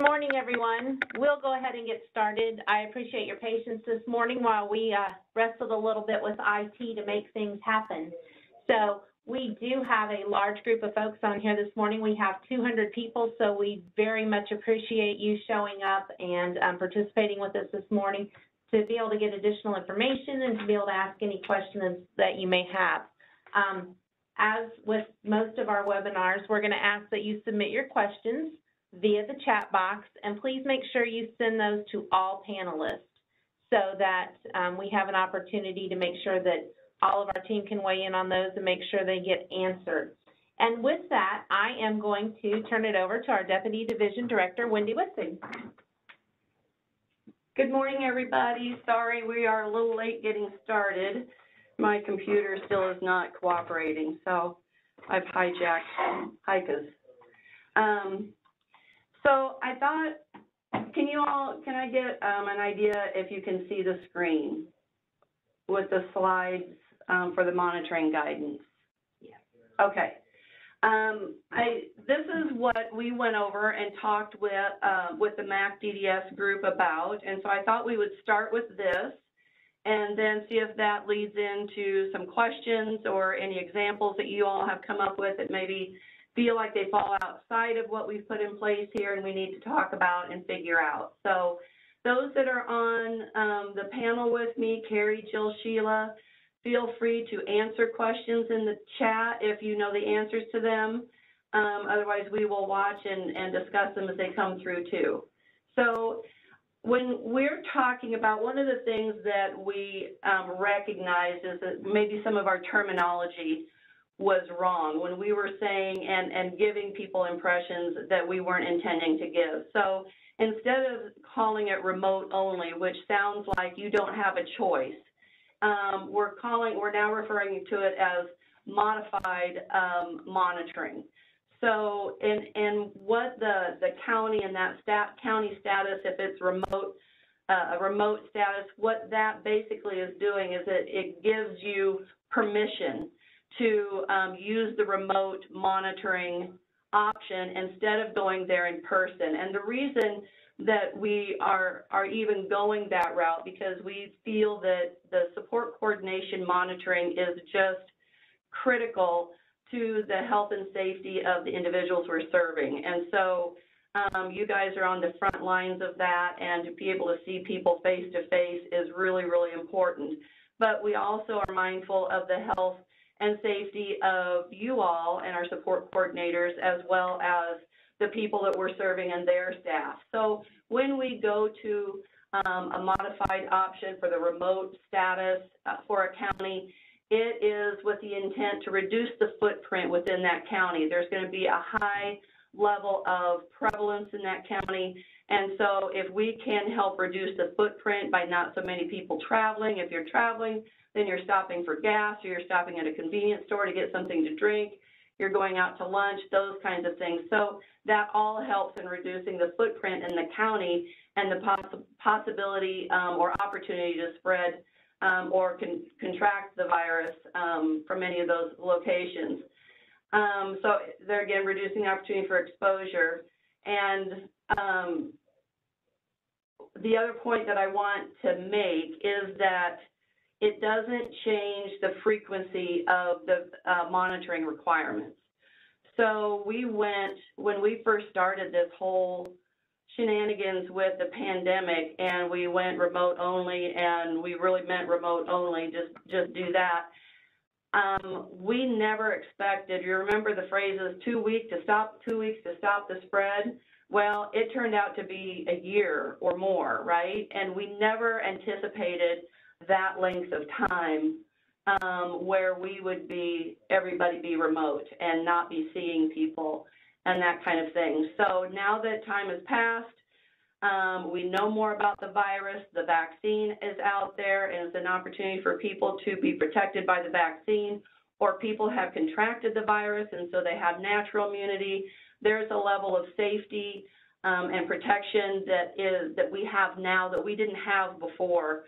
morning, everyone. We'll go ahead and get started. I appreciate your patience this morning while we wrestled a little bit with IT to make things happen. So we do have a large group of folks on here this morning. We have 200 people, so we very much appreciate you showing up and participating with us this morning to be able to get additional information and to be able to ask any questions that you may have. As with most of our webinars, we're going to ask that you submit your questions via the chat box, and please make sure you send those to all panelists so that we have an opportunity to make sure that all of our team can weigh in on those and make sure they get answered. And with that, I am going to turn it over to our Deputy Division Director, Wendy Witzig. Good morning, everybody. Sorry we are a little late getting started. My computer still is not cooperating, so I've hijacked Heike's. So I thought, can I get an idea if you can see the screen with the slides for the monitoring guidance? Yeah. Okay. This is what we went over and talked with the MAC DDS group about, and so I thought we would start with this and then see if that leads into some questions or any examples that you all have come up with that maybe feel like they fall outside of what we've put in place here and we need to talk about and figure out. So those that are on the panel with me, Carrie, Jill, Sheila, feel free to answer questions in the chat if you know the answers to them. Otherwise, we will watch and discuss them as they come through too. So when we're talking about, one of the things that we recognize is that maybe some of our terminology was wrong when we were saying and giving people impressions that we weren't intending to give. So instead of calling it remote only, which sounds like you don't have a choice, we're now referring to it as modified monitoring. So in what the county and that county status, if it's remote, a remote status, what that basically is doing is it gives you permission to use the remote monitoring option instead of going there in person. And the reason that we are even going that route, because we feel that the support coordination monitoring is just critical to the health and safety of the individuals we're serving. And so you guys are on the front lines of that, and to be able to see people face to face is really, really important. But we also are mindful of the health and safety of you all and our support coordinators, as well as the people that we're serving and their staff. So when we go to a modified option for the remote status for a county, it is with the intent to reduce the footprint within that county. There's going to be a high level of prevalence in that county, and so if we can help reduce the footprint by not so many people traveling, if you're traveling, then you're stopping for gas, or you're stopping at a convenience store to get something to drink, you're going out to lunch, those kinds of things. So that all helps in reducing the footprint in the county and the possibility or opportunity to spread or contract the virus from any of those locations. So they're, again, reducing the opportunity for exposure. And the other point that I want to make is that it doesn't change the frequency of the monitoring requirements. So when we first started this whole shenanigans with the pandemic and we went remote only, and we really meant remote only, just do that, we never expected, you remember the phrases, 2 weeks to stop the spread? Well, it turned out to be a year or more, right? And we never anticipated that length of time where we would everybody be remote and not be seeing people and that kind of thing. So now that time has passed, we know more about the virus, the vaccine is out there, and it's an opportunity for people to be protected by the vaccine, or people have contracted the virus and so they have natural immunity. There's a level of safety and protection that we have now that we didn't have before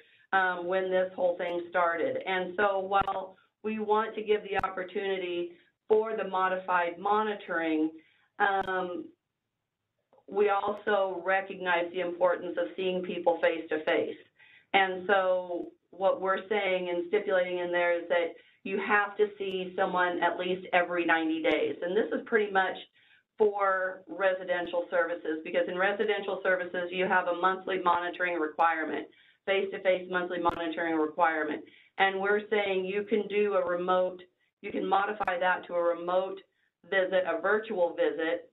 when this whole thing started. And so while we want to give the opportunity for the modified monitoring, we also recognize the importance of seeing people face to face. And so what we're saying and stipulating in there is that you have to see someone at least every 90 days. And this is pretty much for residential services, because in residential services, you have a monthly monitoring requirement, face-to-face monthly monitoring requirement. And we're saying you can do a remote, you can modify that to a remote visit, a virtual visit,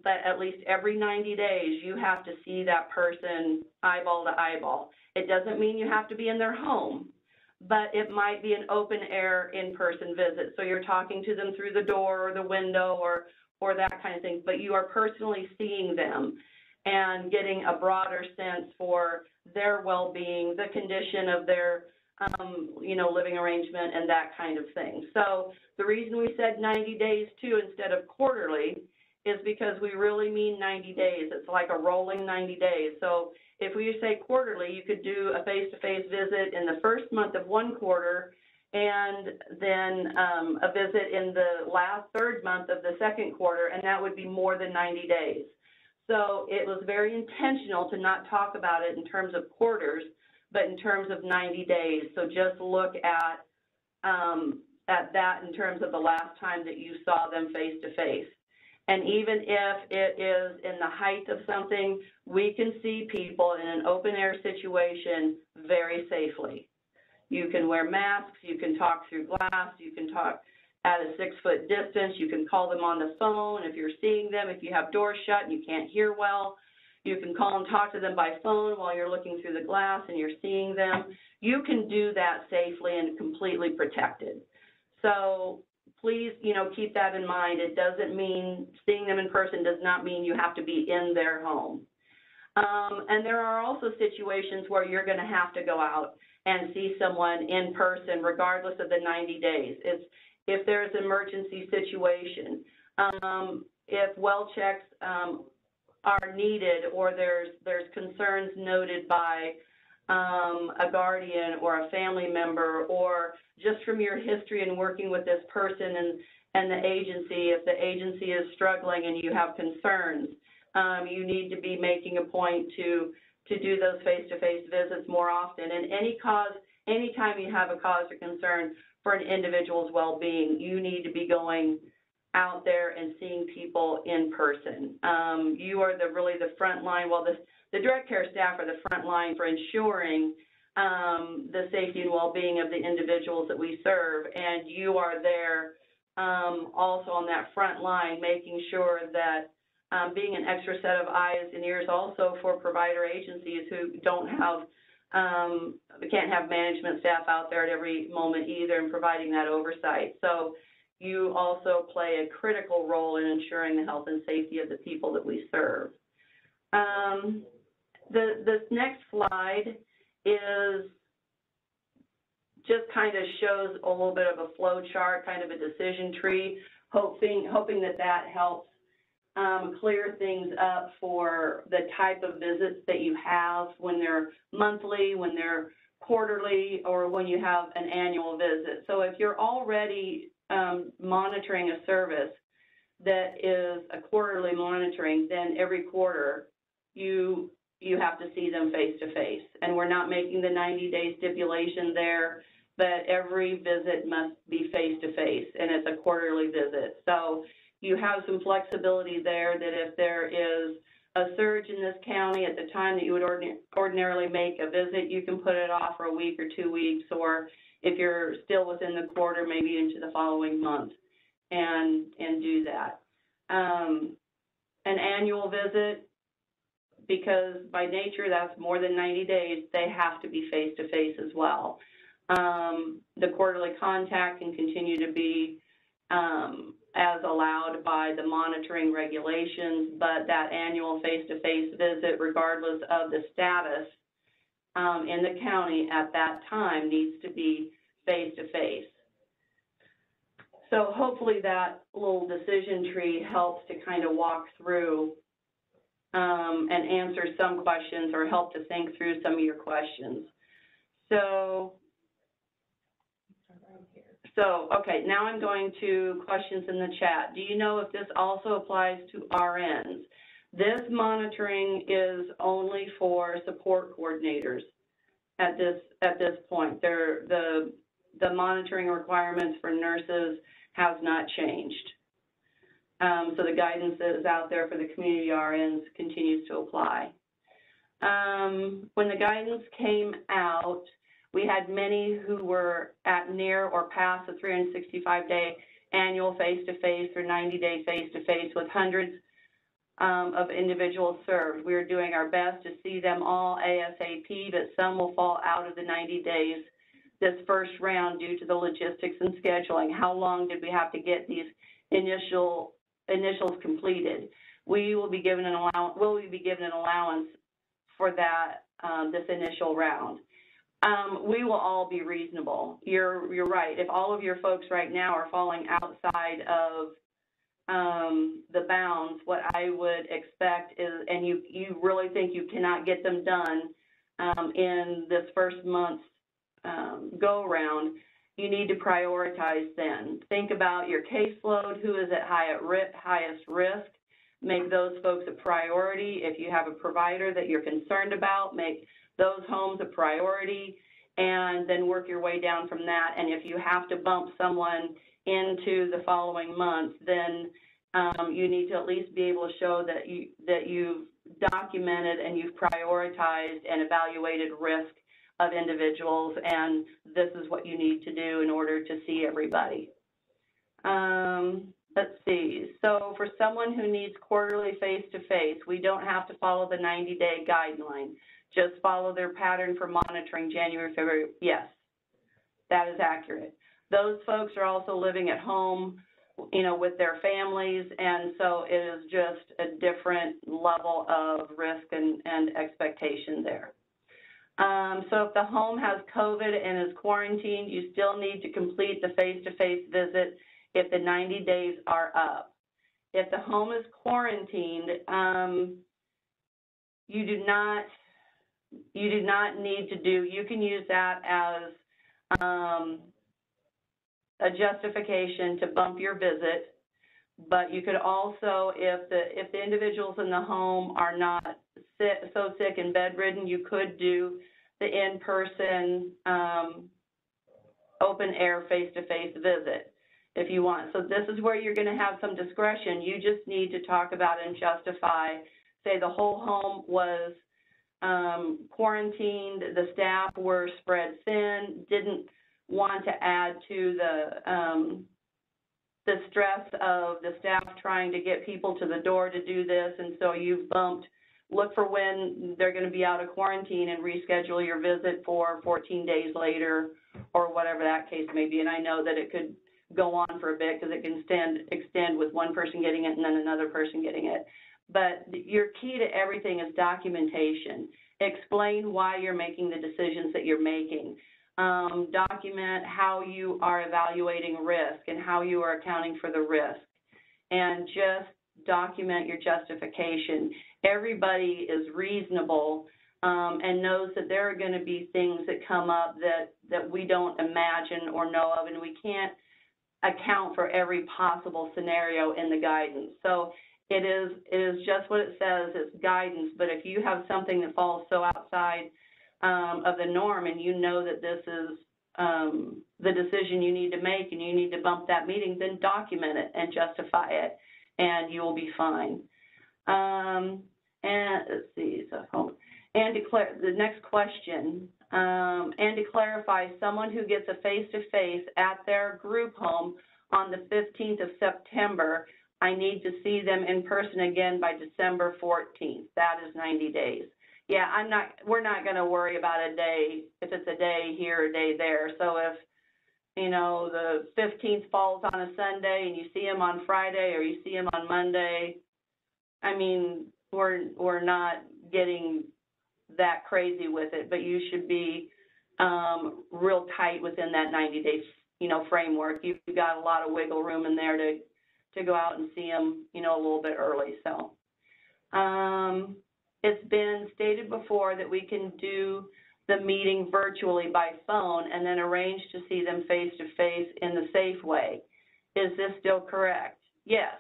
but at least every 90 days, you have to see that person eyeball to eyeball. It doesn't mean you have to be in their home, but it might be an open air in-person visit. So you're talking to them through the door or the window or that kind of thing, but you are personally seeing them and getting a broader sense for their well-being, the condition of their living arrangement and that kind of thing. So the reason we said 90 days too instead of quarterly is because we really mean 90 days. It's like a rolling 90 days. So if we say quarterly, you could do a face-to-face visit in the first month of one quarter and then a visit in the last third month of the second quarter, and that would be more than 90 days. So it was very intentional to not talk about it in terms of quarters, but in terms of 90 days. So just look at that in terms of the last time that you saw them face to face. And even if it is in the height of something, we can see people in an open air situation very safely. You can wear masks, you can talk through glass, you can talk at a 6-foot distance, you can call them on the phone if you're seeing them, if you have doors shut and you can't hear well. You can call and talk to them by phone while you're looking through the glass and you're seeing them. You can do that safely and completely protected. So please, keep that in mind. It doesn't mean seeing them in person does not mean you have to be in their home. And there are also situations where you're going to have to go out and see someone in person regardless of the 90 days. If there's an emergency situation, if well checks are needed, or there's concerns noted by a guardian or a family member, or just from your history in working with this person and the agency, if the agency is struggling and you have concerns, you need to be making a point to do those face-to-face visits more often. And anytime you have a cause or concern for an individual's well-being, you need to be going out there and seeing people in person. You are really the front line. Well, the direct care staff are the front line for ensuring the safety and well-being of the individuals that we serve, and you are there also on that front line, making sure that being an extra set of eyes and ears also for provider agencies who can't have management staff out there at every moment either, and providing that oversight. So you also play a critical role in ensuring the health and safety of the people that we serve. This next slide is just kind of shows a little bit of a flow chart, kind of a decision tree, hoping that helps clear things up for the type of visits that you have when they're monthly, when they're quarterly, or when you have an annual visit. So if you're already monitoring a service that is a quarterly monitoring, then every quarter you have to see them face to face. And we're not making the 90-day stipulation there, but every visit must be face to face, and it's a quarterly visit. So you have some flexibility there that if there is a surge in this county at the time that you would ordinarily make a visit, you can put it off for a week or 2 weeks, or if you're still within the quarter, maybe into the following month, and do that. An annual visit, because by nature that's more than 90 days, they have to be face-to-face as well. The quarterly contact can continue to be as allowed by the monitoring regulations, but that annual face-to-face visit, regardless of the status in the county at that time, needs to be face-to-face. So hopefully that little decision tree helps to kind of walk through and answer some questions, or help to think through some of your questions. So, okay, now I'm going to questions in the chat. Do you know if this also applies to RNs? This monitoring is only for support coordinators at this point. The monitoring requirements for nurses has not changed. So the guidance that is out there for the community RNs continues to apply. When the guidance came out, we had many who were at near or past the 365-day annual face-to-face or 90-day face-to-face with hundreds of individuals served. We are doing our best to see them all ASAP, but some will fall out of the 90 days this first round due to the logistics and scheduling. How long did we have to get these initials completed? We will be given an allowance for that this initial round. We will all be reasonable. You're right. If all of your folks right now are falling outside of the bounds, what I would expect is, and you really think you cannot get them done in this first month's go-around, you need to prioritize then. Think about your caseload, who is at highest risk. Make those folks a priority. If you have a provider that you're concerned about, make those homes a priority, and then work your way down from that. And if you have to bump someone into the following month, then you need to at least be able to show that you've documented and you've prioritized and evaluated risk of individuals, and this is what you need to do in order to see everybody. Let's see. So for someone who needs quarterly face-to-face, we don't have to follow the 90-day guideline. Just follow their pattern for monitoring January, February. Yes, that is accurate. Those folks are also living at home, you know, with their families, and so it is just a different level of risk and expectation there. So if the home has COVID and is quarantined, you still need to complete the face-to-face visit if the 90 days are up. If the home is quarantined, you do not need to do, you can use that as a justification to bump your visit, but you could also, if the individuals in the home are not so sick and bedridden, you could do the in-person open air face-to-face visit if you want. So this is where you're going to have some discretion. You just need to talk about and justify, say the whole home was quarantined, the staff were spread thin, didn't want to add to the stress of the staff trying to get people to the door to do this, and so you've bumped. Look for when they're going to be out of quarantine and reschedule your visit for 14 days later or whatever that case may be. And I know that it could go on for a bit because it can extend with one person getting it and then another person getting it. But your key to everything is documentation. Explain why you're making the decisions that you're making. Document how you are evaluating risk and how you are accounting for the risk. And just document your justification. Everybody is reasonable and knows that there are going to be things that come up that we don't imagine or know of, and we can't account for every possible scenario in the guidance. So it is just what it says, it's guidance, but if you have something that falls so outside of the norm and you know that this is the decision you need to make and you need to bump that meeting, then document it and justify it, and you will be fine. And let's see, so and declare the next question. And to clarify, someone who gets a face-to-face at their group home on the 15th of September, I need to see them in person again by December 14th. That is 90 days. Yeah, we're not going to worry about a day, if it's a day here, a day there. So if, you know, the 15th falls on a Sunday and you see them on Friday or you see them on Monday, I mean, we're not getting that crazy with it, but you should be real tight within that 90-day, you know, framework. You've got a lot of wiggle room in there to go out and see them, you know, a little bit early. So it's been stated before that we can do the meeting virtually by phone and then arrange to see them face-to-face in the safe way. Is this still correct? Yes.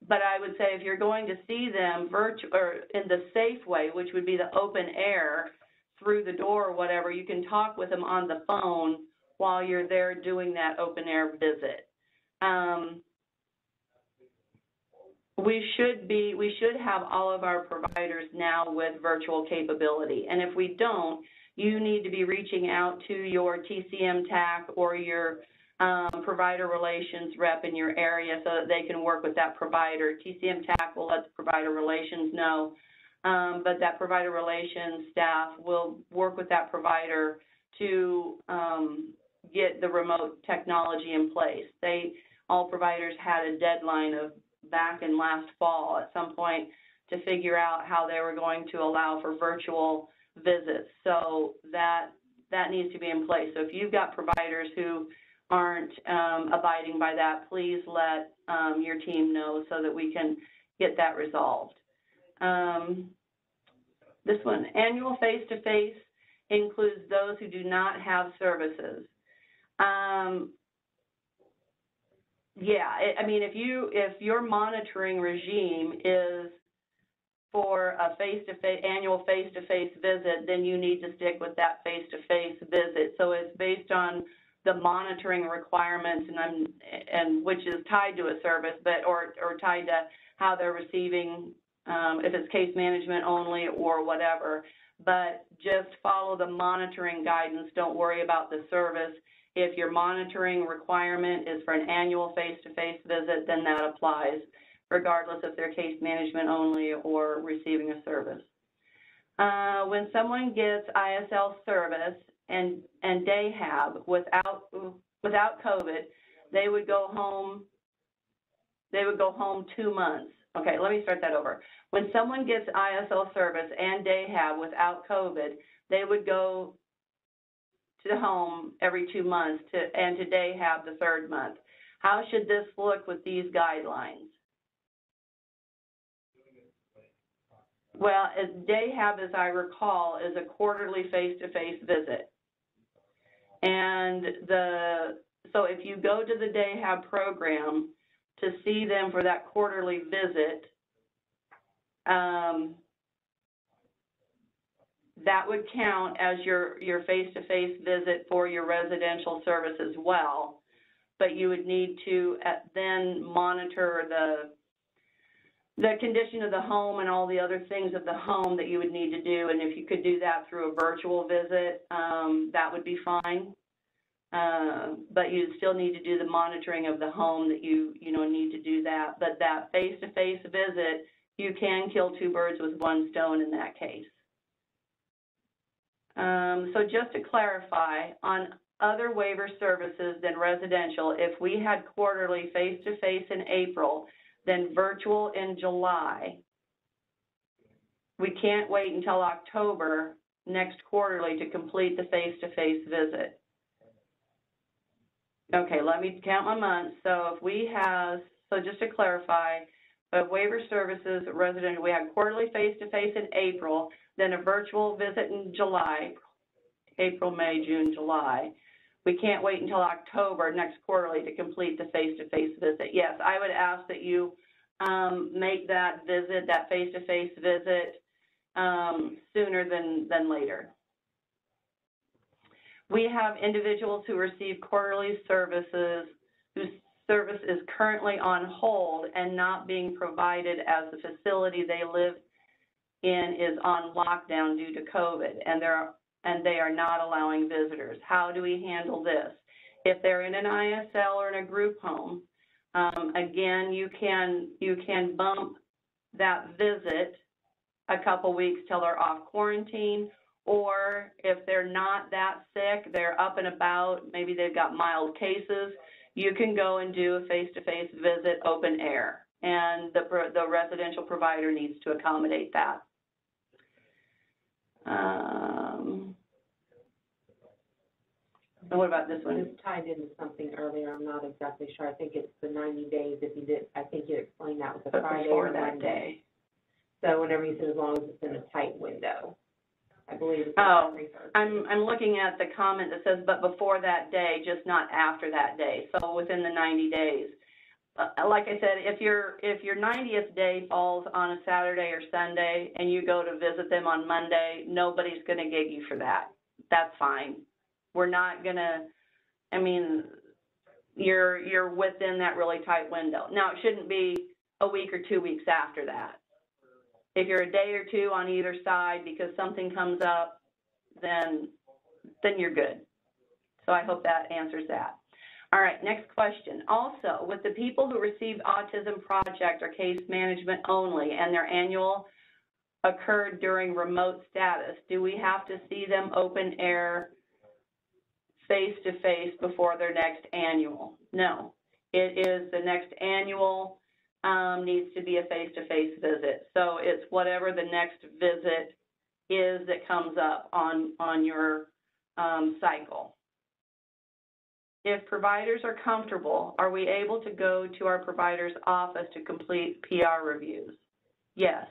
but I would say if you're going to see them or in the safe way, which would be the open air through the door or whatever, you can talk with them on the phone while you're there doing that open air visit. We should have all of our providers now with virtual capability, and if we don't, you need to be reaching out to your TCM TAC or your provider relations rep in your area so that they can work with that provider. TCM TAC will let the provider relations know, but that provider relations staff will work with that provider to get the remote technology in place. All providers had a deadline of back in last fall at some point to figure out how they were going to allow for virtual visits. So that needs to be in place. So if you've got providers who aren't abiding by that, please let your team know so that we can get that resolved. This one, annual face-to-face includes those who do not have services. Yeah, I mean, if your monitoring regime is for a annual face-to-face visit, then you need to stick with that face-to-face visit. So it's based on the monitoring requirements, and which is tied to a service, but or tied to how they're receiving, if it's case management only or whatever. But just follow the monitoring guidance. Don't worry about the service. If your monitoring requirement is for an annual face-to-face visit, then that applies, regardless if they're case management only or receiving a service. When someone gets ISL service and DayHab without COVID, they would go home 2 months. Okay, let me start that over. When someone gets ISL service and DayHab without COVID, they would go to home every 2 months and to DayHab the 3rd month. How should this look with these guidelines? Well, DayHab, as I recall, is a quarterly face-to-face visit. And so if you go to the DayHab program to see them for that quarterly visit, that would count as your face-to-face visit for your residential service as well. But you would need to then monitor the condition of the home and all the other things of the home that you would need to do. And if you could do that through a virtual visit, that would be fine. But you still need to do the monitoring of the home that you need to do that. But that face-to-face visit, you can kill 2 birds with 1 stone in that case. So just to clarify, on other waiver services than residential, if we had quarterly face-to-face in April, then virtual in July, we can't wait until October next quarterly to complete the face-to-face visit. Okay, let me count my months. So if we have, so just to clarify, waiver services residential, we had quarterly face-to-face in April, then a virtual visit in July, April, May, June, July. We can't wait until October next quarterly to complete the face-to-face visit. Yes, I would ask that you make that visit, that face-to-face visit, sooner than later. We have individuals who receive quarterly services whose service is currently on hold and not being provided as the facility they live in is on lockdown due to COVID, and they are not allowing visitors. How do we handle this? If they're in an ISL or in a group home, again, you can bump that visit a couple weeks till they're off quarantine, or if they're not that sick, they're up and about, maybe they've got mild cases, you can go and do a face-to-face visit open air, and the residential provider needs to accommodate that. And what about this one? It's tied into something earlier. I'm not exactly sure. I think it's the 90 days. If you did, I think you explained that with the Friday or that day. So whenever you said as long as it's in a tight window, I believe. It's I'm looking at the comment that says, but before that day, just not after that day. So within the 90 days. like I said, if your 90th day falls on a Saturday or Sunday and you go to visit them on Monday, nobody's going to gig you for that. That's fine. We're not going to, I mean, you're within that really tight window. Now, it shouldn't be a week or 2 weeks after that. If you're a day or two on either side because something comes up, then you're good. So I hope that answers that. All right, next question. Also, with the people who received Autism Project or case management only and their annual occurred during remote status, do we have to see them open air face-to-face before their next annual? No. It is the next annual needs to be a face-to-face visit. So it's whatever the next visit is that comes up on your cycle. If providers are comfortable, are we able to go to our provider's office to complete PR reviews? Yes.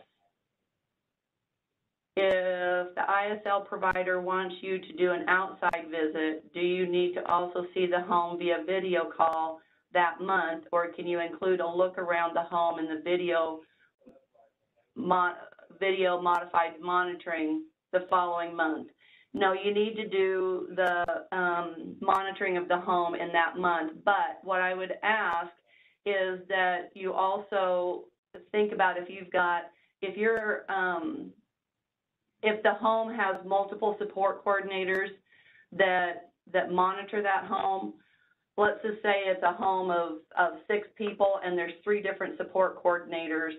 If the ISL provider wants you to do an outside visit, do you need to also see the home via video call that month, or can you include a look around the home in the video modified monitoring the following month? No, you need to do the monitoring of the home in that month, but what I would ask is that you also think about if the home has multiple support coordinators that monitor that home. Let's just say it's a home of 6 people and there's 3 different support coordinators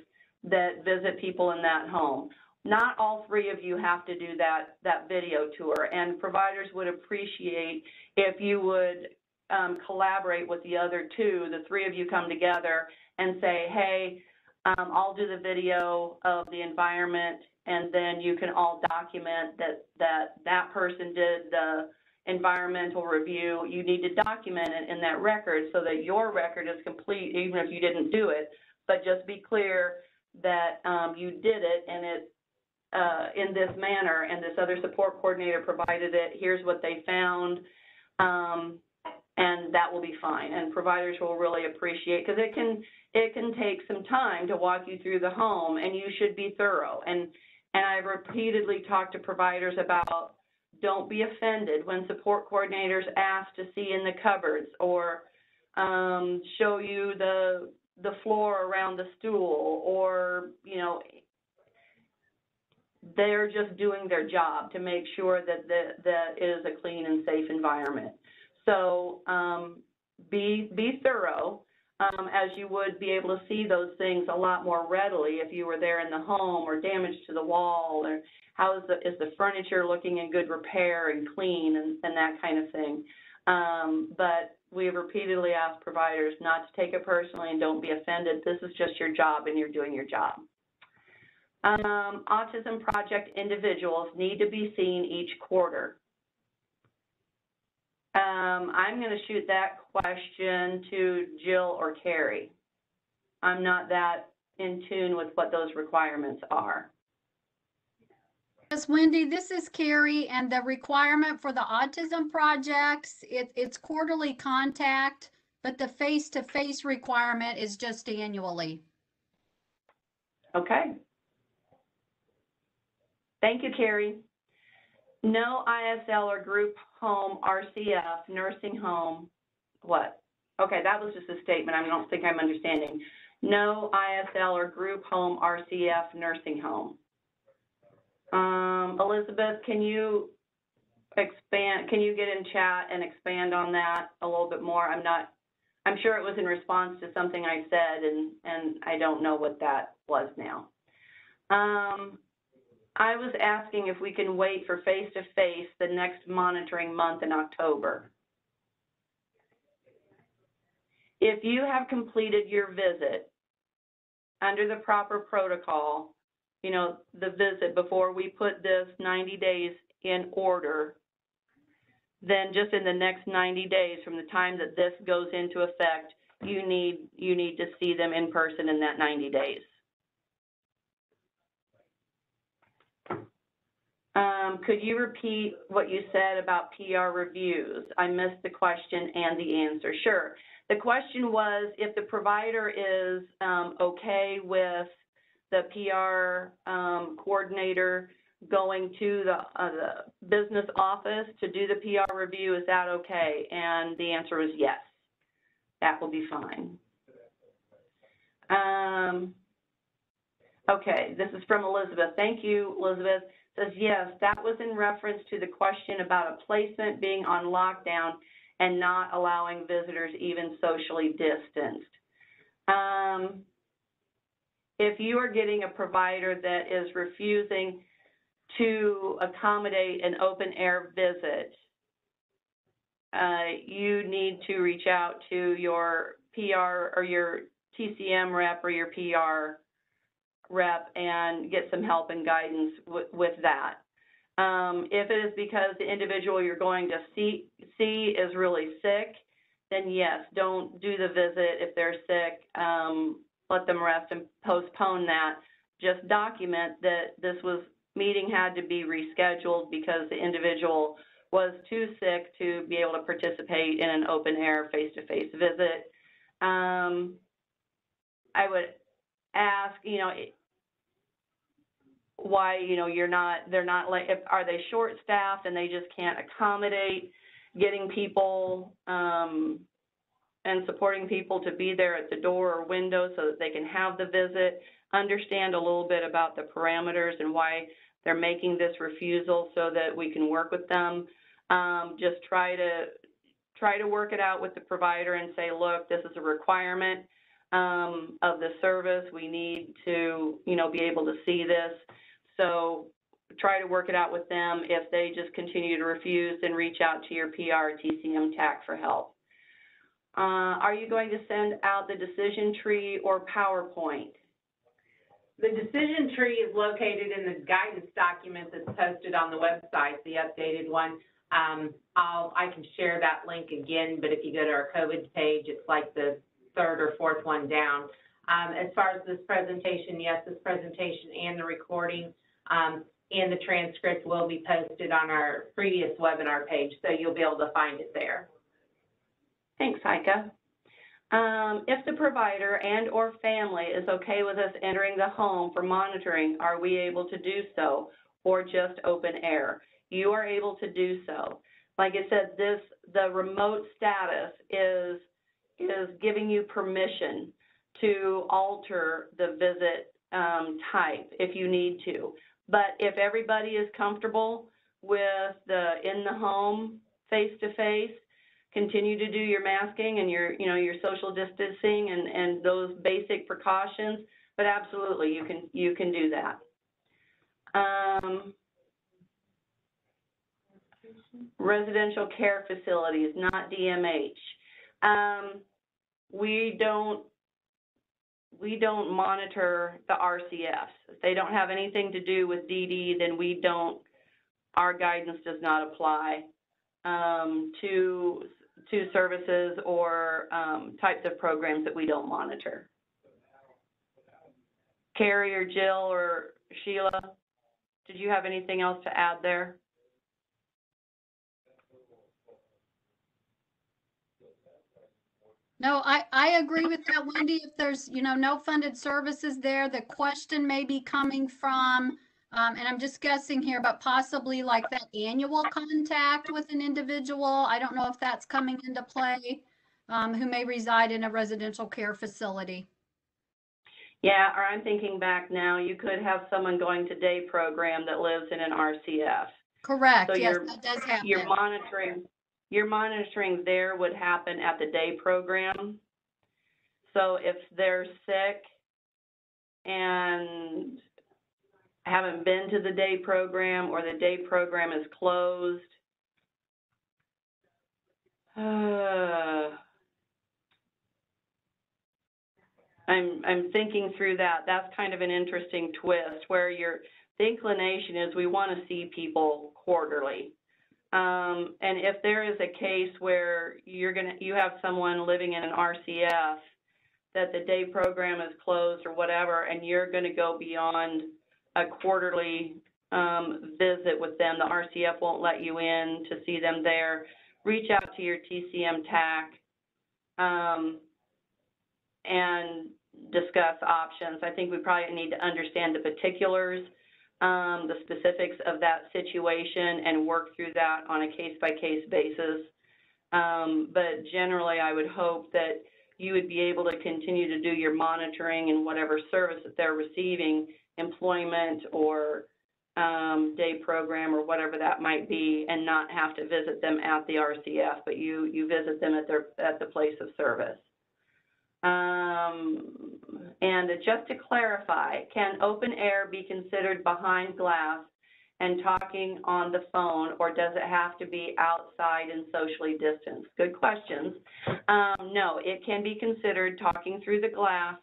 that visit people in that home. Not all 3 of you have to do that video tour, and providers would appreciate if you would collaborate with the other 2, the 3 of you come together and say, hey, I'll do the video of the environment, and then you can all document that person did the environmental review. You need to document it in that record so that your record is complete, even if you didn't do it, but just be clear that you did it and it in this manner, and this other support coordinator provided it. Here's what they found, and that will be fine. And providers will really appreciate, because it can take some time to walk you through the home, and you should be thorough. And I've repeatedly talked to providers about, don't be offended when support coordinators ask to see in the cupboards or show you the floor around the stool, or, you know, they're just doing their job to make sure that that is a clean and safe environment. So be thorough, as you would be able to see those things a lot more readily if you were there in the home, or damage to the wall, or how is the furniture looking in good repair and clean, and that kind of thing. But we have repeatedly asked providers not to take it personally and don't be offended. This is just your job, and you're doing your job. Autism Project individuals need to be seen each quarter. I'm going to shoot that question to Jill or Carrie. I'm not that in tune with what those requirements are. Yes, Wendy, this is Carrie, and the requirement for the Autism Projects, it's quarterly contact, but the face-to-face requirement is just annually. Okay. Thank you, Carrie. No ISL or group home, RCF, nursing home, what? Okay, that was just a statement. I don't think I'm understanding. No ISL or group home, RCF, nursing home. Elizabeth, can you expand, can you get in chat and expand on that a little bit more? I'm sure it was in response to something I said, and I don't know what that was now. I was asking if we can wait for face-to-face the next monitoring month in October. If you have completed your visit under the proper protocol, you know, the visit before we put this 90 days in order, then just in the next 90 days from the time that this goes into effect, you need to see them in person in that 90 days. Could you repeat what you said about PR reviews? I missed the question and the answer. Sure. The question was if the provider is okay with the PR coordinator going to the business office to do the PR review, is that okay? And the answer was yes, that will be fine. Okay, this is from Elizabeth. Thank you, Elizabeth. Says, yes, that was in reference to the question about a placement being on lockdown and not allowing visitors even socially distanced. If you are getting a provider that is refusing to accommodate an open air visit, you need to reach out to your PR or your TCM rep or your PR rep and get some help and guidance with that. If it is because the individual you're going to see is really sick, then yes, don't do the visit if they're sick. Let them rest and postpone that. Just document that this meeting had to be rescheduled because the individual was too sick to be able to participate in an open air face-to-face visit. I would ask, why, they're not like, are they short-staffed and they just can't accommodate getting people and supporting people to be there at the door or window so that they can have the visit? Understand a little bit about the parameters and why they're making this refusal so that we can work with them. Just try to work it out with the provider and say, look, this is a requirement of the service. We need to, be able to see this. So try to work it out with them. If they just continue to refuse, then reach out to your PR TCM TAC for help. Are you going to send out the decision tree or PowerPoint? The decision tree is located in the guidance document that's posted on the website, the updated one. I can share that link again, but if you go to our COVID page, it's like the third or fourth one down. As far as this presentation, yes, this presentation and the recording and the transcript will be posted on our previous webinar page, so you'll be able to find it there. Thanks, Heike. If the provider and or family is okay with us entering the home for monitoring, are we able to do so, or just open air? You are able to do so. Like I said, the remote status is giving you permission to alter the visit type if you need to. But if everybody is comfortable with the in the home face-to-face, continue to do your masking and your social distancing and those basic precautions. But absolutely, you can do that. Residential care facilities, not DMH. We don't monitor the RCFs. If they don't have anything to do with DD, then our guidance does not apply to services or types of programs that we don't monitor. Carrie or Jill or Sheila, did you have anything else to add there? No, I agree with that, Wendy. If there's, no funded services there, the question may be coming from, and I'm just guessing here, but possibly like that annual contact with an individual. I don't know if that's coming into play, who may reside in a residential care facility. Yeah, or I'm thinking back now, you could have someone going to day program that lives in an RCF. Correct, so yes, that does happen. Your monitoring there would happen at the day program. So if they're sick and haven't been to the day program or the day program is closed, I'm thinking through that. That's kind of an interesting twist where the inclination is we want to see people quarterly. And if there is a case where you have someone living in an RCF that the day program is closed or whatever, and you're going to go beyond a quarterly visit with them, the RCF won't let you in to see them there. Reach out to your TCM TAC and discuss options. I think we probably need to understand the particulars, the specifics of that situation, and work through that on a case-by-case basis. But generally, I would hope that you would be able to continue to do your monitoring and whatever service that they're receiving, employment or day program or whatever that might be, and not have to visit them at the RCF, but you visit them at the place of service. And just to clarify, can open air be considered behind glass and talking on the phone, or does it have to be outside and socially distanced? Good questions. No, it can be considered talking through the glass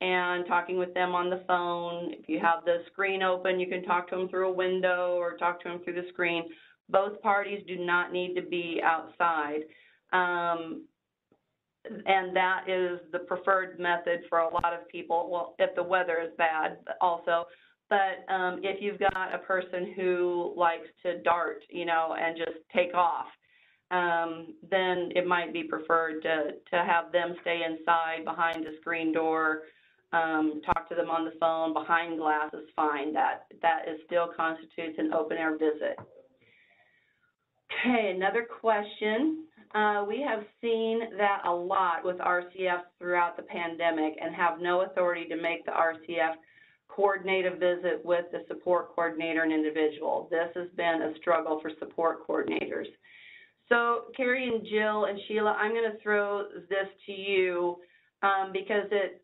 and talking with them on the phone. If you have the screen open, you can talk to them through a window or talk to them through the screen. Both parties do not need to be outside. And that is the preferred method for a lot of people, well, if the weather is bad also. But if you've got a person who likes to dart, you know, and just take off, then it might be preferred to have them stay inside behind the screen door, talk to them on the phone. Behind glass is fine. That is still constitutes an open air visit. Okay, another question. We have seen that a lot with RCFs throughout the pandemic and have no authority to make the RCF coordinate a visit with the support coordinator and individual. This has been a struggle for support coordinators. So Carrie and Jill and Sheila, I'm going to throw this to you because it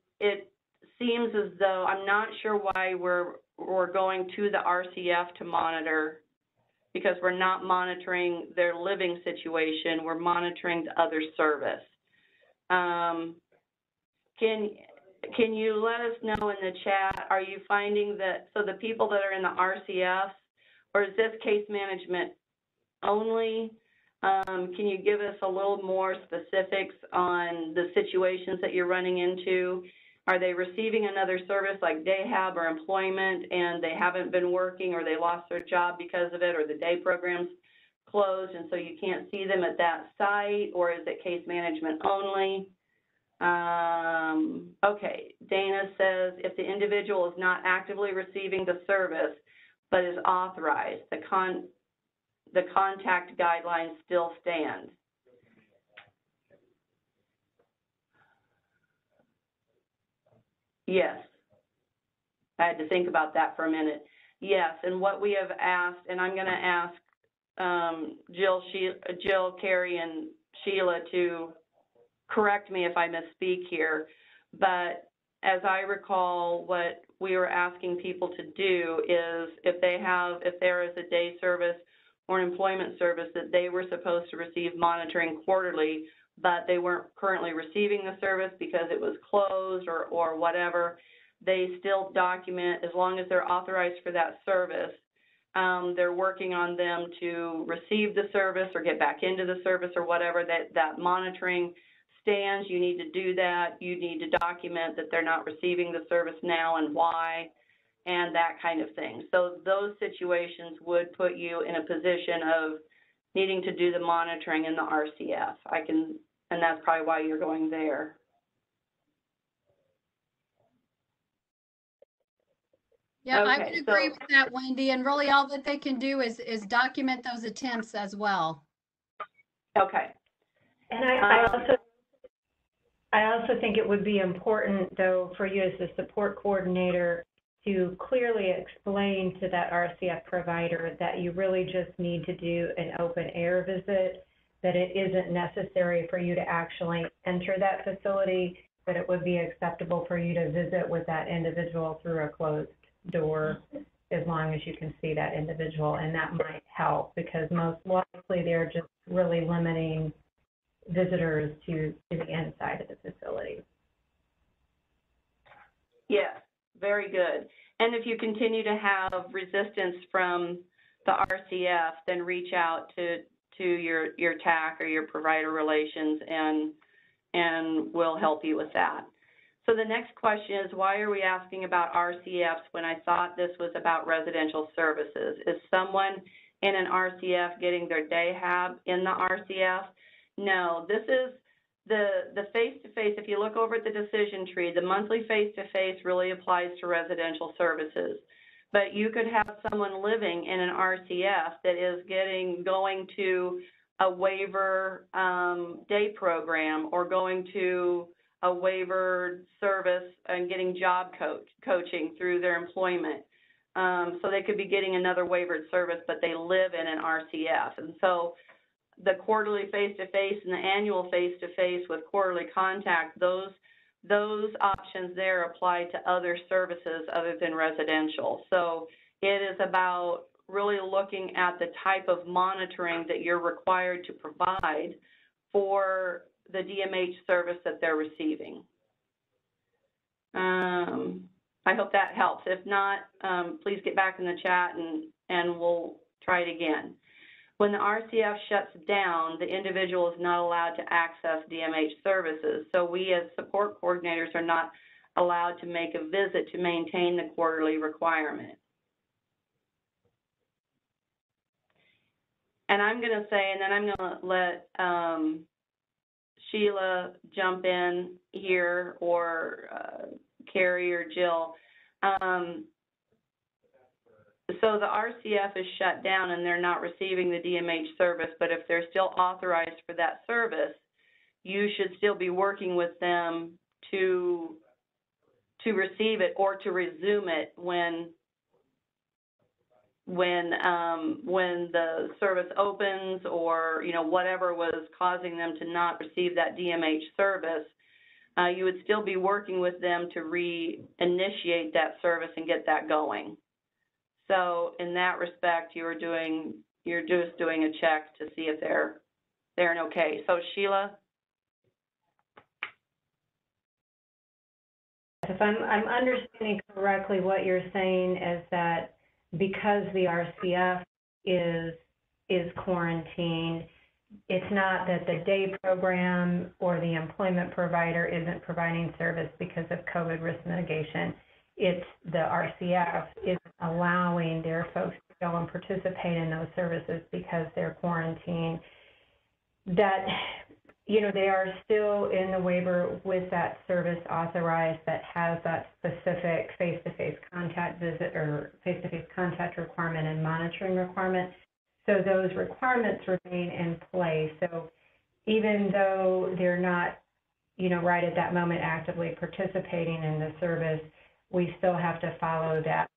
seems as though I'm not sure why we're going to the RCF to monitor, because we're not monitoring their living situation, we're monitoring the other service. Can you let us know in the chat, are you finding that, so the people that are in the RCF, or is this case management only? Can you give us a little more specifics on the situations that you're running into? Are they receiving another service like day hab or employment and they haven't been working, or they lost their job because of it, or the day program's closed and so you can't see them at that site, or is it case management only? Okay, Dana says if the individual is not actively receiving the service but is authorized, the contact guidelines still stand. Yes, I had to think about that for a minute. Yes, and what we have asked, and I'm going to ask Jill, Carrie, and Sheila to correct me if I misspeak here, but as I recall, what we were asking people to do is if there is a day service or an employment service that they were supposed to receive monitoring quarterly, but they weren't currently receiving the service because it was closed or whatever, they still document, as long as they're authorized for that service, they're working on them to receive the service or get back into the service or whatever, that monitoring stands. You need to do that. You need to document that they're not receiving the service now and why, and that kind of thing. So those situations would put you in a position of needing to do the monitoring in the RCF. And that's probably why you're going there. Yeah, okay, I would agree with that, Wendy. And really all that they can do is document those attempts as well. Okay. And I also think it would be important, though, for you as the support coordinator to clearly explain to that RCF provider that you really just need to do an open air visit, that it isn't necessary for you to actually enter that facility, that it would be acceptable for you to visit with that individual through a closed door as long as you can see that individual, and that might help because most likely they're just really limiting visitors to the inside of the facility. Yes, very good. And if you continue to have resistance from the RCF, then reach out to your TAC or your provider relations, and we'll help you with that. So the next question is, why are we asking about RCFs when I thought this was about residential services? Is someone in an RCF getting their day hab in the RCF? No, this is the face-to-face, if you look over at the decision tree, the monthly face-to-face really applies to residential services. But you could have someone living in an RCF that is going to a waiver day program, or going to a waiver service and getting job coaching through their employment. So they could be getting another waivered service, but they live in an RCF. And so the quarterly face-to-face and the annual face-to-face with quarterly contact, those options there apply to other services other than residential. So it is about really looking at the type of monitoring that you're required to provide for the DMH service that they're receiving. I hope that helps. If not, please get back in the chat and we'll try it again. When the RCF shuts down, the individual is not allowed to access DMH services. So we as support coordinators are not allowed to make a visit to maintain the quarterly requirement. And I'm going to say, and then I'm going to let Sheila jump in here, or Carrie or Jill. So the RCF is shut down and they're not receiving the DMH service, but if they're still authorized for that service, you should still be working with them to receive it or to resume it when the service opens, or whatever was causing them to not receive that DMH service. You would still be working with them to reinitiate that service and get that going. So in that respect, you're just doing a check to see if they're okay. So Sheila? If I'm understanding correctly, what you're saying is that because the RCF is quarantined, it's not that the day program or the employment provider isn't providing service because of COVID risk mitigation. It's the RCF isn't allowing their folks to go and participate in those services because they're quarantined. That, they are still in the waiver with that service authorized that has that specific face-to-face contact visit or face-to-face contact requirement and monitoring requirement. So those requirements remain in place. So even though they're not, right at that moment actively participating in the service, we still have to follow that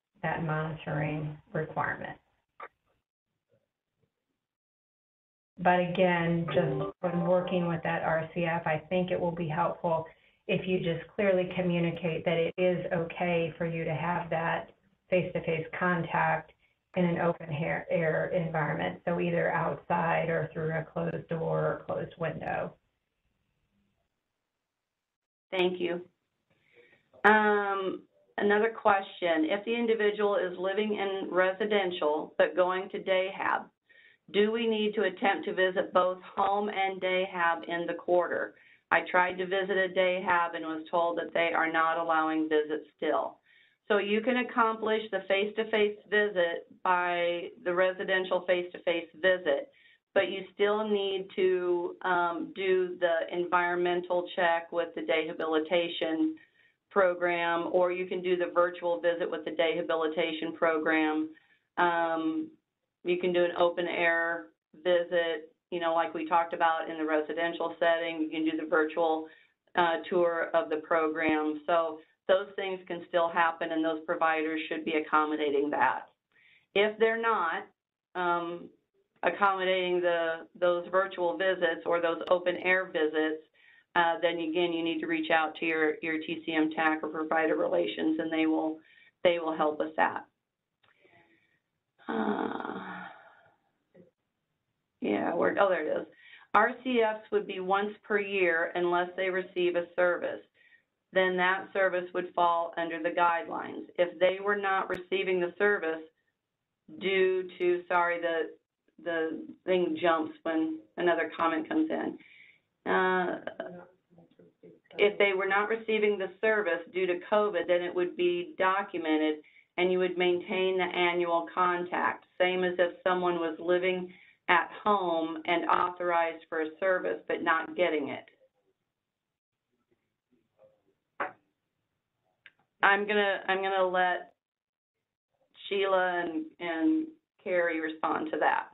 monitoring requirement. But again, just when working with that RCF, I think it will be helpful if you just clearly communicate that it is okay for you to have that face-to-face contact in an open air environment, so either outside or through a closed door or closed window. Thank you. Another question, if the individual is living in residential but going to day hab, do we need to attempt to visit both home and day hab in the quarter? I tried to visit a day hab and was told that they are not allowing visits still. So you can accomplish the face-to-face visit by the residential face-to-face visit, but you still need to do the environmental check with the day habilitation program, or you can do the virtual visit with the day habilitation program. You can do an open air visit, like we talked about in the residential setting. You can do the virtual tour of the program. So those things can still happen, and those providers should be accommodating that. If they're not accommodating those virtual visits or those open air visits, then again, you need to reach out to your TCM TAC or provider relations, and they will help with that. There it is. RCFs would be once per year unless they receive a service. Then that service would fall under the guidelines. If they were not receiving the service due to, sorry, the thing jumps when another comment comes in. If they were not receiving the service due to COVID, then it would be documented and you would maintain the annual contact, same as if someone was living at home and authorized for a service but not getting it. I'm gonna let Sheila and Carrie respond to that.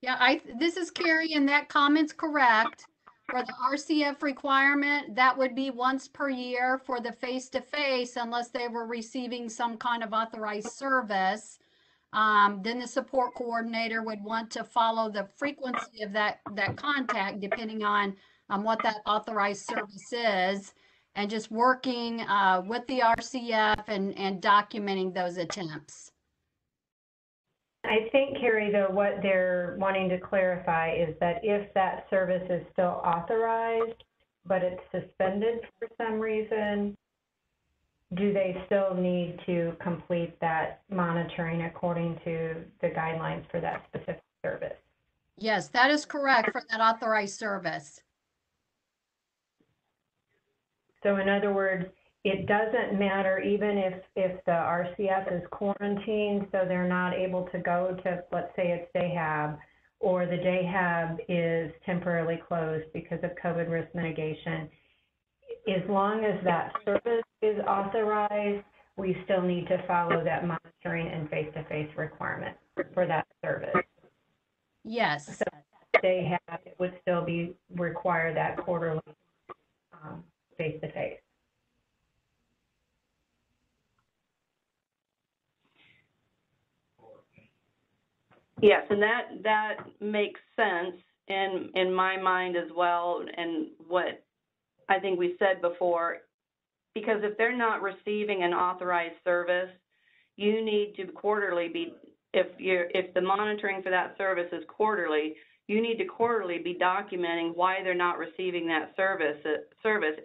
Yeah, this is Carrie, and that comment's correct. For the RCF requirement, that would be once per year for the face-to-face, unless they were receiving some kind of authorized service. Then the support coordinator would want to follow the frequency of that contact, depending on what that authorized service is, and just working with the RCF and documenting those attempts. I think, Carrie, though, what they're wanting to clarify is that if that service is still authorized, but it's suspended for some reason, do they still need to complete that monitoring according to the guidelines for that specific service? Yes, that is correct for that authorized service. So in other words, it doesn't matter even if the RCF is quarantined, so they're not able to go to, let's say it's Dayhab, or the Dayhab is temporarily closed because of COVID risk mitigation. As long as that service is authorized, we still need to follow that monitoring and face-to-face requirement for that service. Yes. So Dayhab, it would still be require that quarterly face-to-face. Yes, and that makes sense in my mind as well, and what I think we said before, because if they're not receiving an authorized service, you need to quarterly be, if the monitoring for that service is quarterly, you need to quarterly be documenting why they're not receiving that service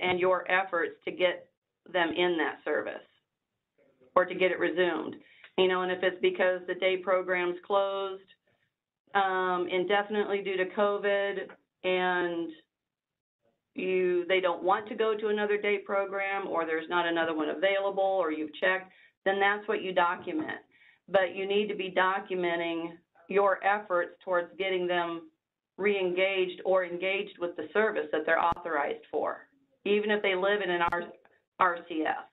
and your efforts to get them in that service or to get it resumed. You know, and if it's because the day program's closed indefinitely due to COVID and they don't want to go to another day program, or there's not another one available, or you've checked, then that's what you document. But you need to be documenting your efforts towards getting them re-engaged or engaged with the service that they're authorized for, even if they live in an RCF.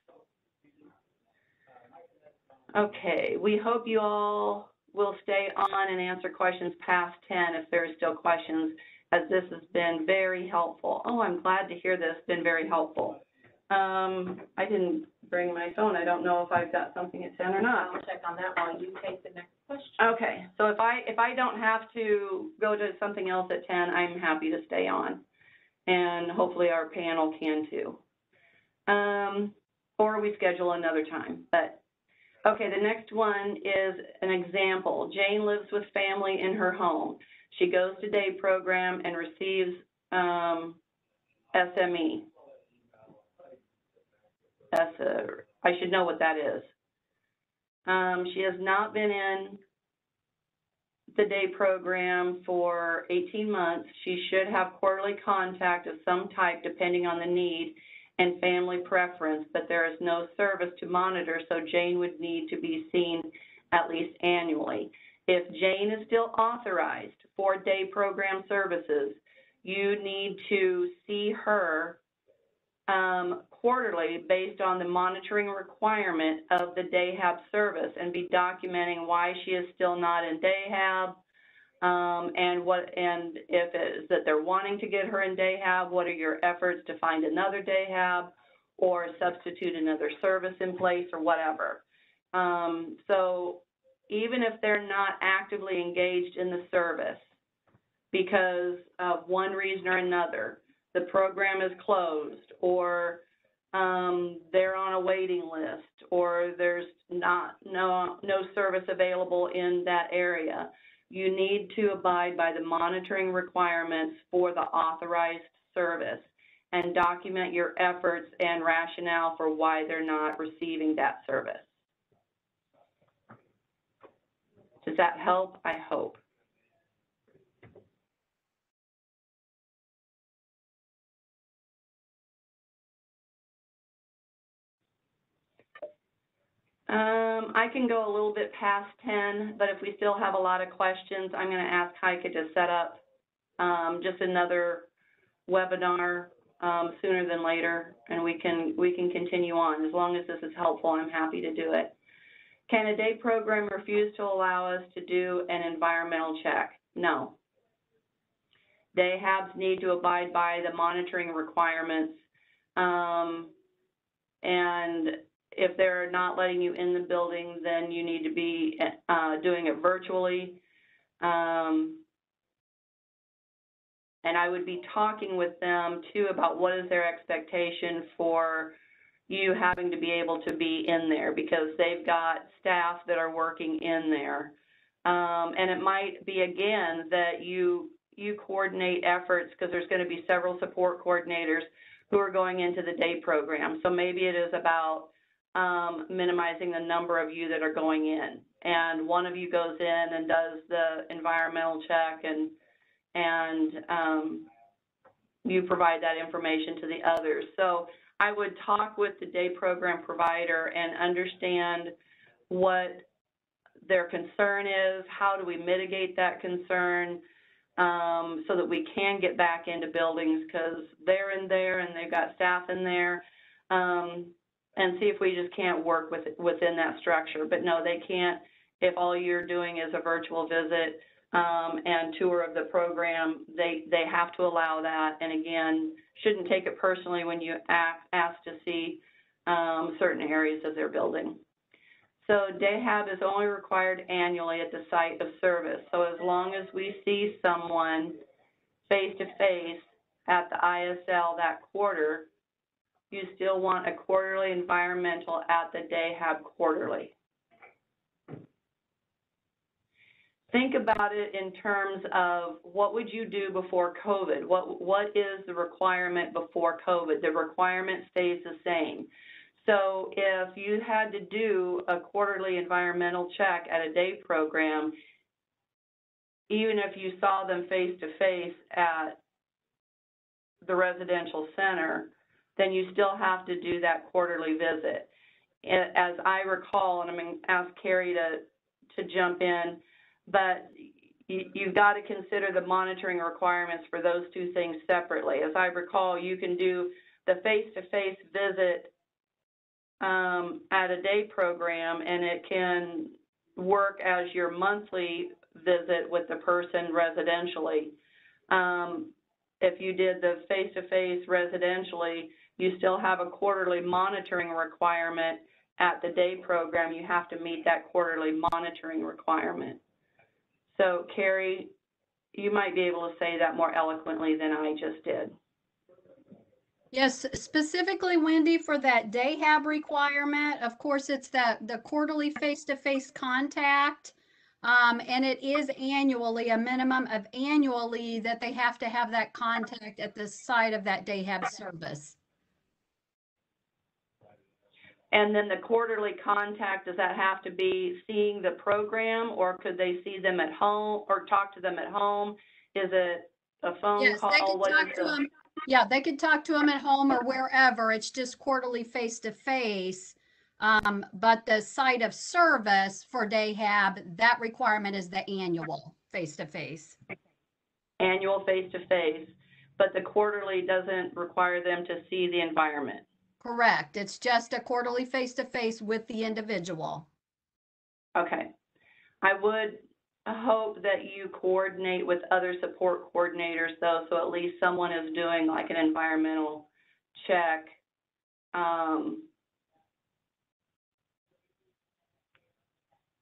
Okay, we hope you all will stay on and answer questions past 10 if there are still questions, as this has been very helpful. Oh, I'm glad to hear this, been very helpful. I didn't bring my phone. I don't know if I've got something at 10 or not. I'll check on that while you take the next question. Okay, so if I don't have to go to something else at 10, I'm happy to stay on, and hopefully our panel can too. Or we schedule another time, but okay, the next one is an example. Jane lives with family in her home. She goes to day program and receives SME. I should know what that is. She has not been in the day program for 18 months. She should have quarterly contact of some type depending on the need and family preference, but there is no service to monitor, so Jane would need to be seen at least annually. If Jane is still authorized for day program services, you need to see her quarterly based on the monitoring requirement of the Dayhab service and be documenting why she is still not in Dayhab, and if it is that they're wanting to get her in Dayhab, what are your efforts to find another Dayhab or substitute another service in place or whatever. So even if they're not actively engaged in the service because of one reason or another, the program is closed, or they're on a waiting list, or there's no service available in that area, you need to abide by the monitoring requirements for the authorized service and document your efforts and rationale for why they're not receiving that service. Does that help? I hope. I can go a little bit past 10, but if we still have a lot of questions, I'm going to ask Heike to set up just another webinar sooner than later, and we can continue on. As long as this is helpful, I'm happy to do it. Can a day program refuse to allow us to do an environmental check? No. Day habs need to abide by the monitoring requirements, and if they're not letting you in the building, then you need to be doing it virtually. And I would be talking with them, too, about what is their expectation for you having to be able to be in there, because they've got staff that are working in there. And it might be, again, that you coordinate efforts, because there's going to be several support coordinators who are going into the day program. So maybe it is about minimizing the number of you that are going in. And one of you goes in and does the environmental check, and you provide that information to the others. So I would talk with the day program provider and understand what their concern is, how do we mitigate that concern, so that we can get back into buildings, because they're in there and they've got staff in there, and see if we just can't work within that structure. But no, they can't if all you're doing is a virtual visit and tour of the program. They have to allow that, and again, shouldn't take it personally when you ask to see certain areas of their building. So day hab is only required annually at the site of service. So as long as we see someone face-to-face at the ISL that quarter, you still want a quarterly environmental at the day hab quarterly. Think about it in terms of what would you do before COVID? What is the requirement before COVID? The requirement stays the same. So if you had to do a quarterly environmental check at a day program, even if you saw them face-to-face at the residential center, then you still have to do that quarterly visit. As I recall, and I'm going to ask Carrie to jump in, but you've got to consider the monitoring requirements for those two things separately. As I recall, you can do the face-to-face visit at a day program, and it can work as your monthly visit with the person residentially. If you did the face-to-face residentially, you still have a quarterly monitoring requirement at the day program. You have to meet that quarterly monitoring requirement. So, Carrie, you might be able to say that more eloquently than I just did. Yes, specifically, Wendy, for that day hab requirement, of course, it's the quarterly face-to-face contact, and it is annually, a minimum of annually that they have to have that contact at the site of that day hab service. And then the quarterly contact, does that have to be seeing the program, or could they see them at home or talk to them at home? Is it a phone call? They can talk to them. Yeah, they could talk to them at home or wherever. It's just quarterly face-to-face. But the site of service for day hab, that requirement is the annual face-to-face. Annual face-to-face, but the quarterly doesn't require them to see the environment. Correct. It's just a quarterly face-to-face with the individual. Okay. I would hope that you coordinate with other support coordinators, though, so at least someone is doing like an environmental check.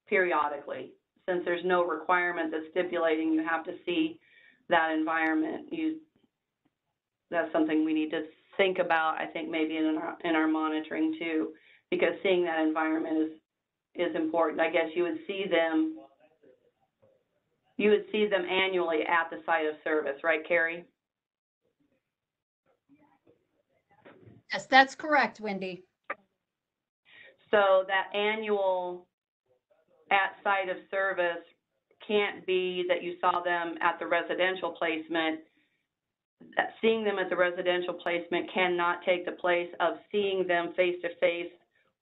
Periodically, since there's no requirement that's stipulating you have to see that environment. That's something we need to think about, I think, maybe in our monitoring too, because seeing that environment is important. I guess you would see them annually at the site of service, right, Carrie? Yes, that's correct, Wendy. So that annual at site of service can't be that you saw them at the residential placement. That seeing them at the residential placement cannot take the place of seeing them face-to-face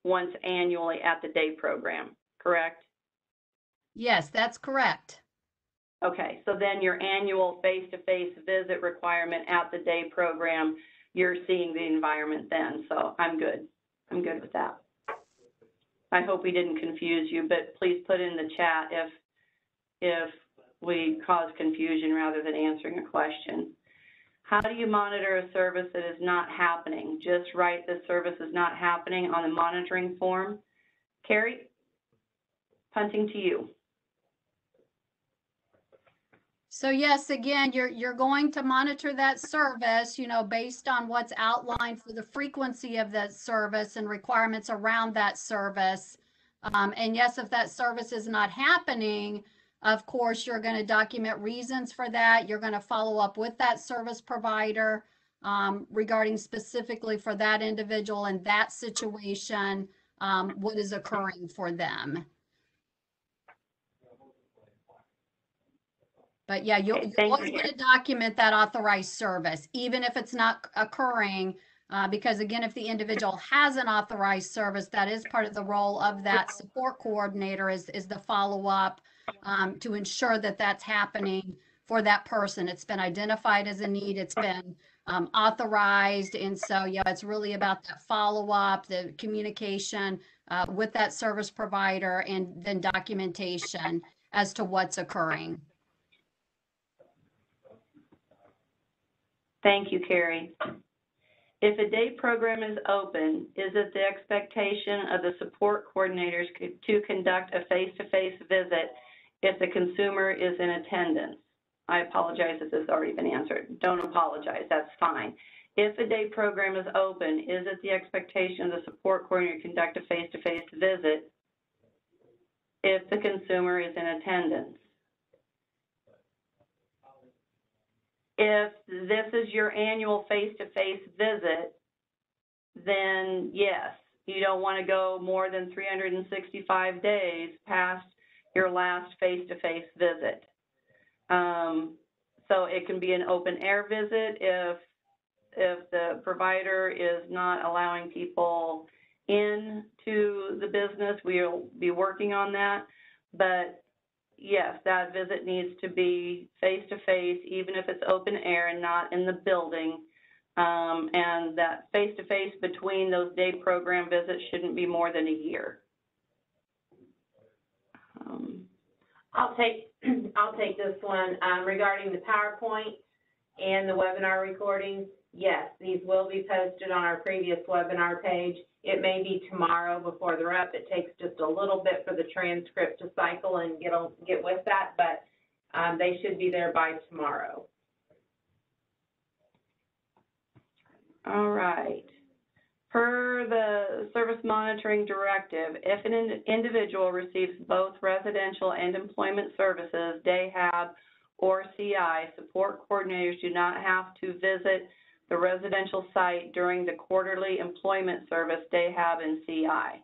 once annually at the day program, correct? Yes, that's correct. Okay, so then your annual face-to-face visit requirement at the day program, you're seeing the environment then, so I'm good. I'm good with that. I hope we didn't confuse you, but please put in the chat if we cause confusion rather than answering a question. How do you monitor a service that is not happening? Just write the service is not happening on the monitoring form. Carrie, punting to you. So yes, again, you're going to monitor that service, based on what's outlined for the frequency of that service and requirements around that service. And yes, if that service is not happening, of course, you're going to document reasons for that. You're going to follow up with that service provider regarding specifically for that individual and that situation, what is occurring for them. But yeah, you're always going to document that authorized service, even if it's not occurring, because again, if the individual has an authorized service, that is part of the role of that support coordinator is the follow-up to ensure that that's happening for that person. It's been identified as a need, it's been authorized, and so yeah, it's really about that follow-up, the communication with that service provider, and then documentation as to what's occurring. Thank you, Carrie. If a day program is open, is it the expectation of the support coordinators to conduct a face-to-face visit if the consumer is in attendance? I apologize if this has already been answered. Don't apologize, that's fine. If a day program is open, is it the expectation of the support coordinator to conduct a face-to-face visit if the consumer is in attendance? If this is your annual face-to-face visit, then yes, you don't want to go more than 365 days past your last face-to-face visit. So it can be an open air visit if the provider is not allowing people into the business. We'll be working on that, but yes, that visit needs to be face-to-face, even if it's open air and not in the building. And that face-to-face between those day program visits shouldn't be more than a year. I'll take this one regarding the PowerPoint and the webinar recordings. Yes, these will be posted on our previous webinar page. It may be tomorrow before they're up. It takes just a little bit for the transcript to cycle and get with that, but they should be there by tomorrow. All right. Per the Service Monitoring Directive, if an individual receives both residential and employment services, DayHab or CI, support coordinators do not have to visit the residential site during the quarterly employment service DayHab and CI.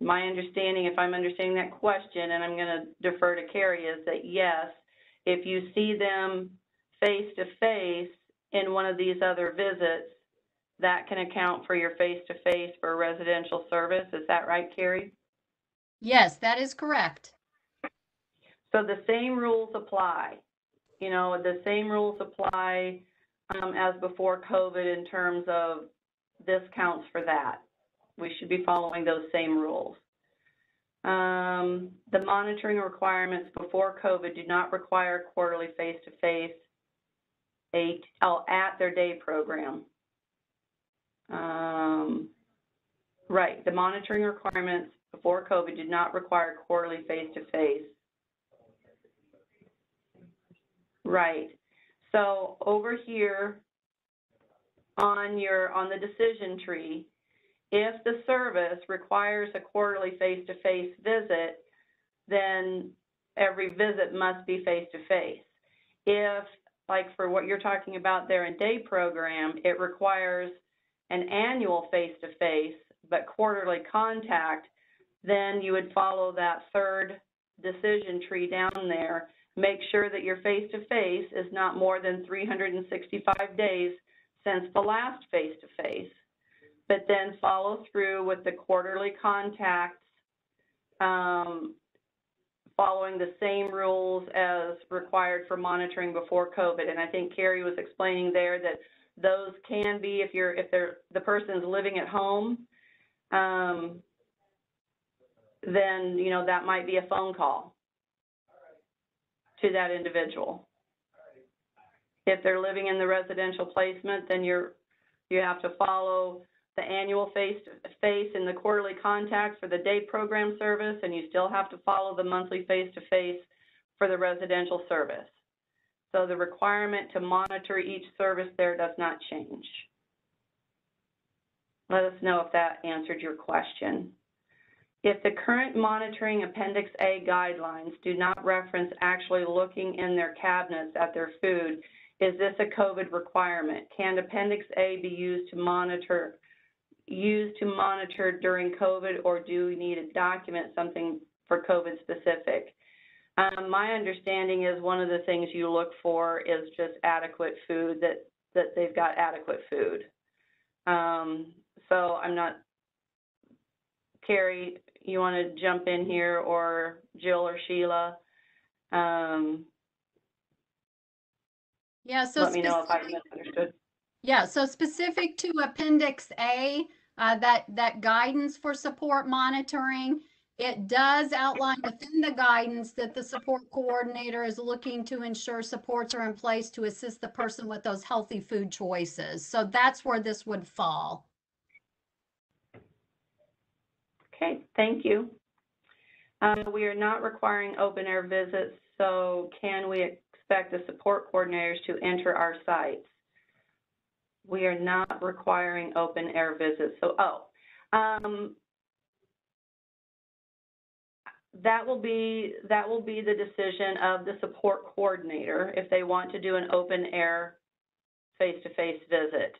My understanding, if I'm understanding that question, and I'm going to defer to Carrie, is that yes, if you see them face-to-face in one of these other visits, that can account for your face-to-face for a residential service. Is that right, Carrie? Yes, that is correct. So the same rules apply. You know, the same rules apply as before COVID in terms of discounts for that. We should be following those same rules. The monitoring requirements before COVID do not require quarterly face-to-face at their day program. Right, the monitoring requirements before COVID did not require quarterly face-to-face. Right, so over here on the decision tree, if the service requires a quarterly face-to-face visit, then every visit must be face-to-face. If, like for what you're talking about there in day program, it requires an annual face-to-face but quarterly contact, then you would follow that third decision tree down there. Make sure that your face-to-face is not more than 365 days since the last face-to-face. but then follow through with the quarterly contacts, following the same rules as required for monitoring before COVID. And I think Carrie was explaining there that those can be, if the person's living at home, then, you know, that might be a phone call to that individual. If they're living in the residential placement, then you have to follow the annual face-to-face and the quarterly contacts for the day program service, and you still have to follow the monthly face-to-face for the residential service. So the requirement to monitor each service there does not change. Let us know if that answered your question. If the current monitoring Appendix A guidelines do not reference actually looking in their cabinets at their food, is this a COVID requirement? Can Appendix A be used to monitor during COVID, or do we need to document something for COVID specific? My understanding is one of the things you look for is just adequate food, that they've got adequate food. So I'm not, Carrie, you want to jump in here, or Jill or Sheila? Yeah, so let me know if I misunderstood. Yeah, so specific to Appendix A, that guidance for support monitoring, it does outline within the guidance that the support coordinator is looking to ensure supports are in place to assist the person with those healthy food choices. So that's where this would fall. Okay, thank you. We are not requiring open air visits, so can we expect the support coordinators to enter our sites? We are not requiring open air visits. So, that will be the decision of the support coordinator if they want to do an open air face-to-face visit.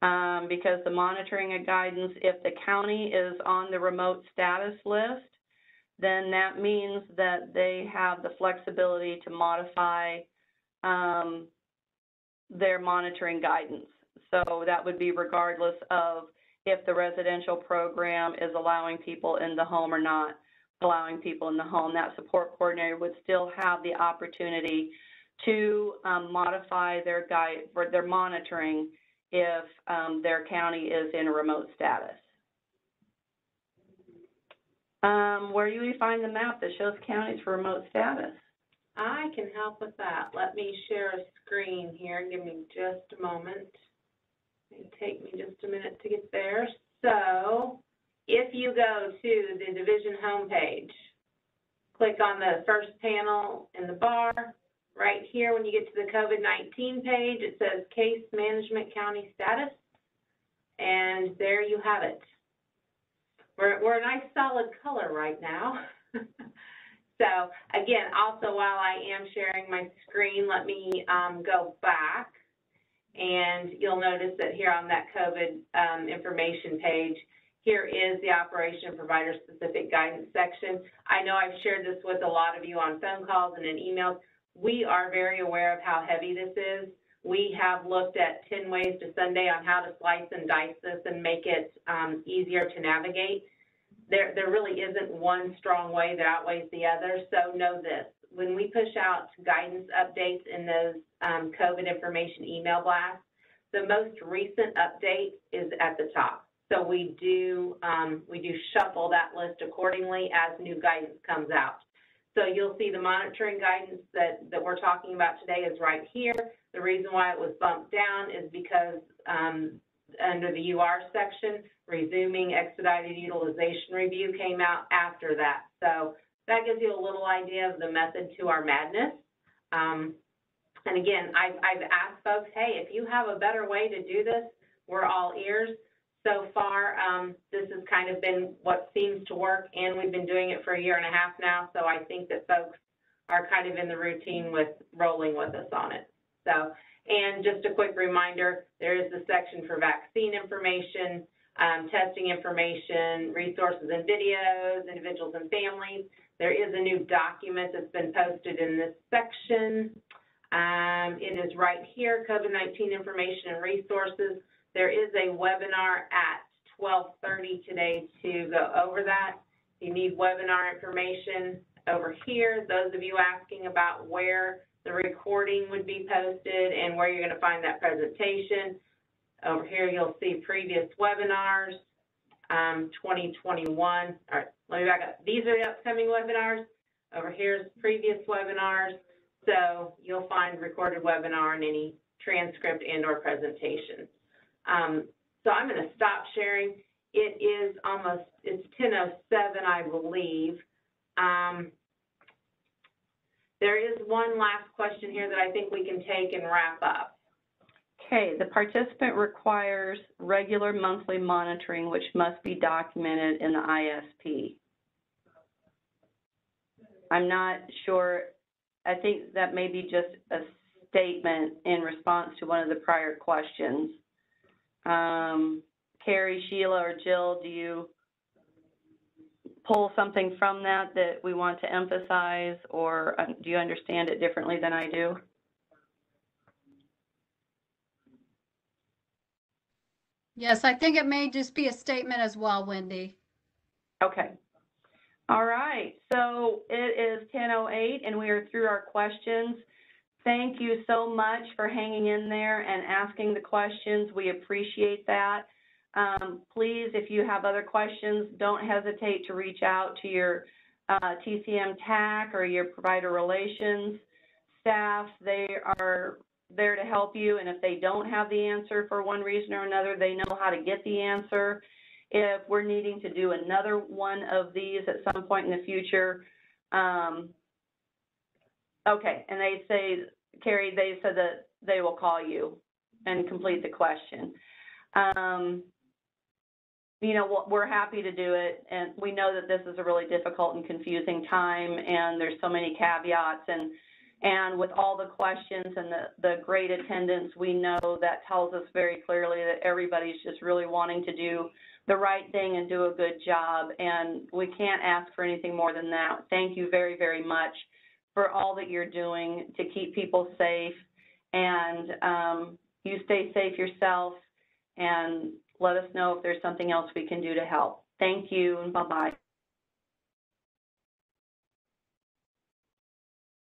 Because the monitoring and guidance, if the county is on the remote status list, then that means that they have the flexibility to modify their monitoring guidance. So that would be regardless of if the residential program is allowing people in the home or not allowing people in the home. That support coordinator would still have the opportunity to modify their monitoring if their county is in a remote status. Where do we find the map that shows counties for remote status? I can help with that. Let me share a screen here. Give me just a moment. It'll take me just a minute to get there. So if you go to the division homepage, click on the first panel in the bar. Right here, when you get to the COVID-19 page, it says Case Management County Status, and there you have it. We're a nice solid color right now. So again, also while I am sharing my screen, let me go back, and you'll notice that here on that COVID information page, here is the operation provider specific guidance section. I know I've shared this with a lot of you on phone calls and in emails. We are very aware of how heavy this is. We have looked at 10 ways to Sunday on how to slice and dice this and make it easier to navigate. There really isn't one strong way that outweighs the other, so know this. When we push out guidance updates in those COVID information email blasts, the most recent update is at the top. So we do shuffle that list accordingly as new guidance comes out. So you'll see the monitoring guidance that we're talking about today is right here. The reason why it was bumped down is because under the UR section, resuming expedited utilization review came out after that. So that gives you a little idea of the method to our madness. And again, I've asked folks, hey, if you have a better way to do this, we're all ears. So far, this has kind of been what seems to work, and we've been doing it for a year and a half now, so I think that folks are kind of in the routine with rolling with us on it. So, and just a quick reminder, there is the section for vaccine information, testing information, resources and videos, individuals and families. There is a new document that's been posted in this section. It is right here, COVID-19 information and resources. There is a webinar at 12:30 today to go over that. If you need webinar information over here, those of you asking about where the recording would be posted and where you're going to find that presentation, over here you'll see previous webinars, 2021. All right, let me back up. These are the upcoming webinars. Over here's previous webinars. So you'll find recorded webinar and any transcript and or presentation. So I'm going to stop sharing. It is it's 10:07, I believe. There is one last question here that I think we can take and wrap up. Okay, the participant requires regular monthly monitoring, which must be documented in the ISP. I'm not sure. I think that may be just a statement in response to one of the prior questions. Carrie, Sheila, or Jill, do you pull something from that that we want to emphasize, or do you understand it differently than I do? Yes, I think it may just be a statement as well, Wendy. Okay. All right. So it is 10:08 and we are through our questions. Thank you so much for hanging in there and asking the questions. We appreciate that. Please, if you have other questions, don't hesitate to reach out to your TCM TAC or your provider relations staff. They are there to help you, and if they don't have the answer for one reason or another, they know how to get the answer. If we're needing to do another one of these at some point in the future, okay, and they say, Carrie, they said that they will call you and complete the question. You know, we're happy to do it, and we know that this is a really difficult and confusing time, and there's so many caveats, and with all the questions and the great attendance, we know that tells us very clearly that everybody's just really wanting to do the right thing and do a good job, and we can't ask for anything more than that. Thank you very, very much for all that you're doing to keep people safe, and you stay safe yourself, and let us know if there's something else we can do to help. Thank you, and bye-bye.